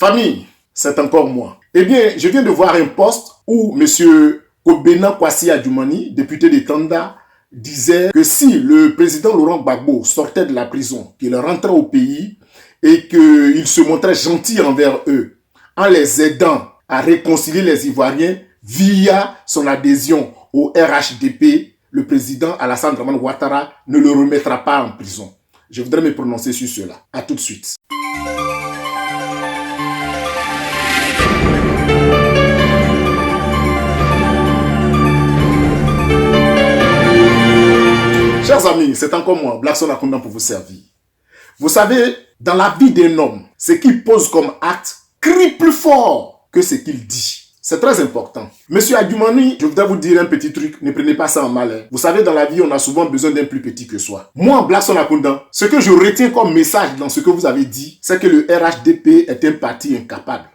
Famille, c'est encore moi. Eh bien, je viens de voir un post où M. Kobena Kwasi Adjumani, député de Tanda, disait que si le président Laurent Gbagbo sortait de la prison, qu'il rentrait au pays et qu'il se montrait gentil envers eux, en les aidant à réconcilier les Ivoiriens via son adhésion au RHDP, le président Alassane Dramane Ouattara ne le remettra pas en prison. Je voudrais me prononcer sur cela. À tout de suite. Chers amis, c'est encore moi, Blackson Akunda pour vous servir. Vous savez, dans la vie d'un homme, ce qu'il pose comme acte crie plus fort que ce qu'il dit. C'est très important. Monsieur Adjumani, je voudrais vous dire un petit truc, ne prenez pas ça en mal. Hein. Vous savez, dans la vie, on a souvent besoin d'un plus petit que soi. Moi, Blackson Akunda, ce que je retiens comme message dans ce que vous avez dit, c'est que le RHDP est un parti incapable.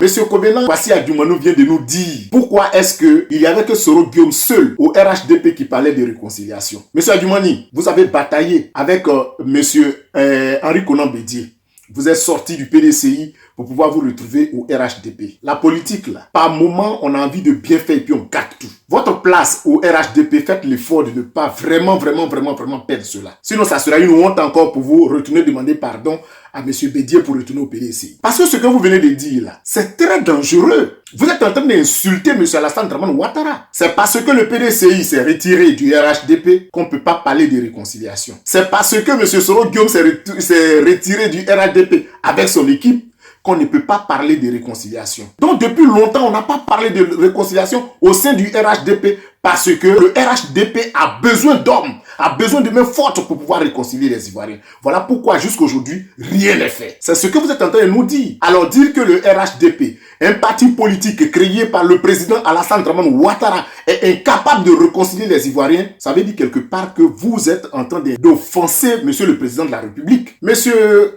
Monsieur Kobena Kwasi Adjumani vient de nous dire pourquoi est-ce qu'il n'y avait que Soro Guillaume seul au RHDP qui parlait de réconciliation. Monsieur Adjumani, vous avez bataillé avec monsieur Henri Konan Bédié. Vous êtes sorti du PDCI pour pouvoir vous retrouver au RHDP. La politique, là, par moment, on a envie de bien faire et puis on gâte tout. Votre place au RHDP, faites l'effort de ne pas vraiment perdre cela. Sinon, ça sera une honte encore pour vous retourner demander pardon à M. Bédié pour retourner au PDCI. Parce que ce que vous venez de dire là, c'est très dangereux. Vous êtes en train d'insulter M. Alassane Dramane Ouattara. C'est parce que le PDCI s'est retiré du RHDP qu'on ne peut pas parler de réconciliation. C'est parce que M. Soro Guillaume s'est retiré du RHDP avec son équipe qu'on ne peut pas parler de réconciliation. Donc depuis longtemps, on n'a pas parlé de réconciliation au sein du RHDP parce que le RHDP a besoin d'hommes, a besoin de mains fortes pour pouvoir réconcilier les Ivoiriens. Voilà pourquoi jusqu'aujourd'hui, rien n'est fait. C'est ce que vous êtes en train de nous dire. Alors dire que le RHDP, un parti politique créé par le président Alassane Dramane Ouattara, est incapable de réconcilier les Ivoiriens, ça veut dire quelque part que vous êtes en train d'offenser monsieur le président de la République. Monsieur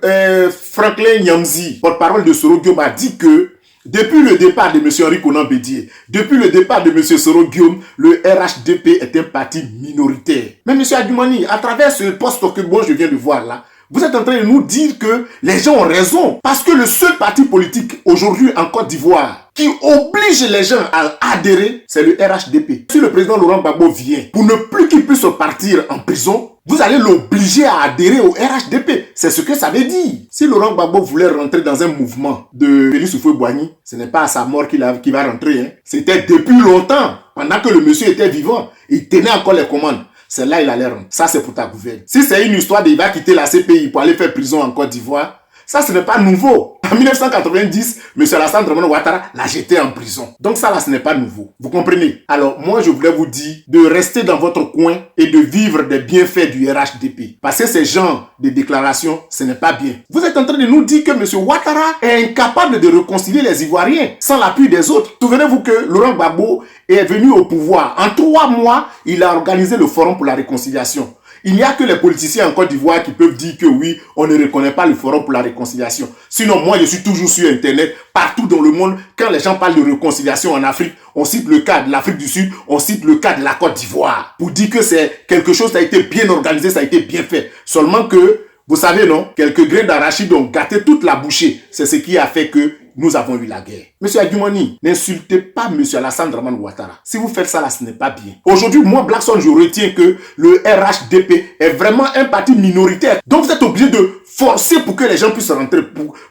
Franklin Nyamzi, porte-parole de Soro Guillaume, a dit que depuis le départ de M. Henri Konan Bédié, depuis le départ de M. Soro Guillaume, le RHDP est un parti minoritaire. Mais M. Adjumani, à travers ce poste que moi je viens de voir là, vous êtes en train de nous dire que les gens ont raison. Parce que le seul parti politique aujourd'hui en Côte d'Ivoire qui oblige les gens à adhérer, c'est le RHDP. Si le président Laurent Gbagbo vient pour ne plus qu'il puisse partir en prison, vous allez l'obliger à adhérer au RHDP. C'est ce que ça veut dire. Si Laurent Gbagbo voulait rentrer dans un mouvement de Félix Houphouët-Boigny, ce n'est pas à sa mort qu'il va rentrer. Hein. C'était depuis longtemps, pendant que le monsieur était vivant. Il tenait encore les commandes. C'est là il allait rentrer. Ça, c'est pour ta gouverne. Si c'est une histoire il va quitter la CPI pour aller faire prison en Côte d'Ivoire, ça, ce n'est pas nouveau. En 1990, M. Alassane Dramane Ouattara l'a jeté en prison. Donc ça, là, ce n'est pas nouveau. Vous comprenez? Alors, moi, je voulais vous dire de rester dans votre coin et de vivre des bienfaits du RHDP. Parce que ces genres de déclarations, ce n'est pas bien. Vous êtes en train de nous dire que M. Ouattara est incapable de réconcilier les Ivoiriens sans l'appui des autres. Souvenez-vous que Laurent Gbagbo est venu au pouvoir. En 3 mois, il a organisé le Forum pour la réconciliation. Il n'y a que les politiciens en Côte d'Ivoire qui peuvent dire que oui, on ne reconnaît pas le Forum pour la réconciliation. Sinon, moi, je suis toujours sur Internet, partout dans le monde, quand les gens parlent de réconciliation en Afrique, on cite le cas de l'Afrique du Sud, on cite le cas de la Côte d'Ivoire, pour dire que c'est quelque chose qui a été bien organisé, ça a été bien fait. Seulement que, vous savez non, quelques grains d'arachide ont gâté toute la bouchée. C'est ce qui a fait que nous avons eu la guerre. Monsieur Adjumani, n'insultez pas Monsieur Alassane Dramane Ouattara. Si vous faites ça là, ce n'est pas bien. Aujourd'hui, moi, Blackson, je retiens que le RHDP est vraiment un parti minoritaire. Donc, vous êtes obligé de forcer pour que les gens puissent rentrer,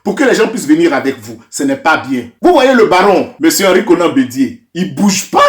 pour que les gens puissent venir avec vous. Ce n'est pas bien. Vous voyez le baron, Monsieur Henri Konan Bédié, il bouge pas.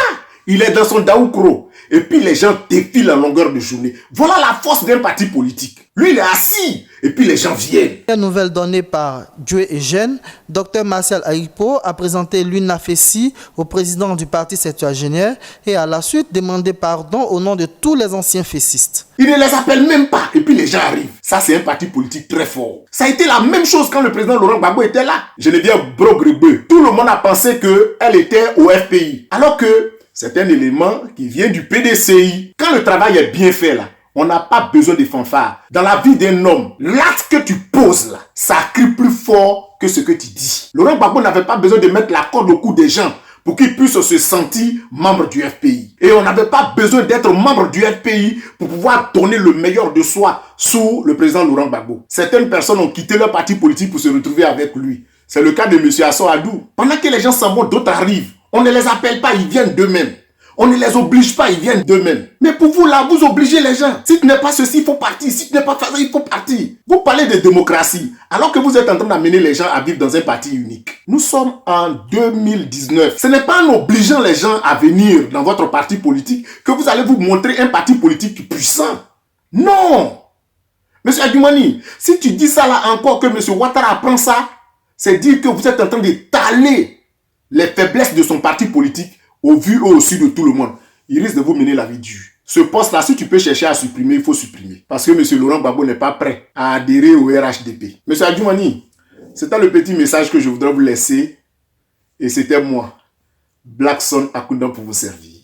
Il est dans son daoukro. Et puis les gens défilent en longueur de journée. Voilà la force d'un parti politique. Lui, il est assis. Et puis les gens viennent. Une nouvelle donnée par Dieu et Jeune, Dr Martial Ahipo a présenté l'UNAFESI au président du parti septuagénaire et à la suite demandé pardon au nom de tous les anciens fessistes. Il ne les appelle même pas. Et puis les gens arrivent. Ça, c'est un parti politique très fort. Ça a été la même chose quand le président Laurent Gbagbo était là. Geneviève Brogrebe. Tout le monde a pensé qu'elle était au FPI. Alors que c'est un élément qui vient du PDCI. Quand le travail est bien fait là, on n'a pas besoin de fanfare. Dans la vie d'un homme, l'acte que tu poses là, ça crie plus fort que ce que tu dis. Laurent Gbagbo n'avait pas besoin de mettre la corde au cou des gens pour qu'il puisse se sentir membre du FPI. Et on n'avait pas besoin d'être membre du FPI pour pouvoir donner le meilleur de soi sous le président Laurent Gbagbo. Certaines personnes ont quitté leur parti politique pour se retrouver avec lui. C'est le cas de M. Assou Adou. Pendant que les gens s'en vont, d'autres arrivent. On ne les appelle pas, ils viennent d'eux-mêmes. On ne les oblige pas, ils viennent d'eux-mêmes. Mais pour vous là, vous obligez les gens. Si tu n'es pas ceci, il faut partir. Si tu n'es pas ça, il faut partir. Vous parlez de démocratie, alors que vous êtes en train d'amener les gens à vivre dans un parti unique. Nous sommes en 2019. Ce n'est pas en obligeant les gens à venir dans votre parti politique que vous allez vous montrer un parti politique puissant. Non. Monsieur Adjoumani, si tu dis ça là encore, que Monsieur Ouattara apprend ça, c'est dire que vous êtes en train d'étaler les faiblesses de son parti politique au vu et au su de tout le monde. Il risque de vous mener la vie dure. Ce poste-là, si tu peux chercher à supprimer, il faut supprimer. Parce que M. Laurent Gbagbo n'est pas prêt à adhérer au RHDP. M. Adjoumani, c'était le petit message que je voudrais vous laisser. Et c'était moi, Blackson Akunda, pour vous servir.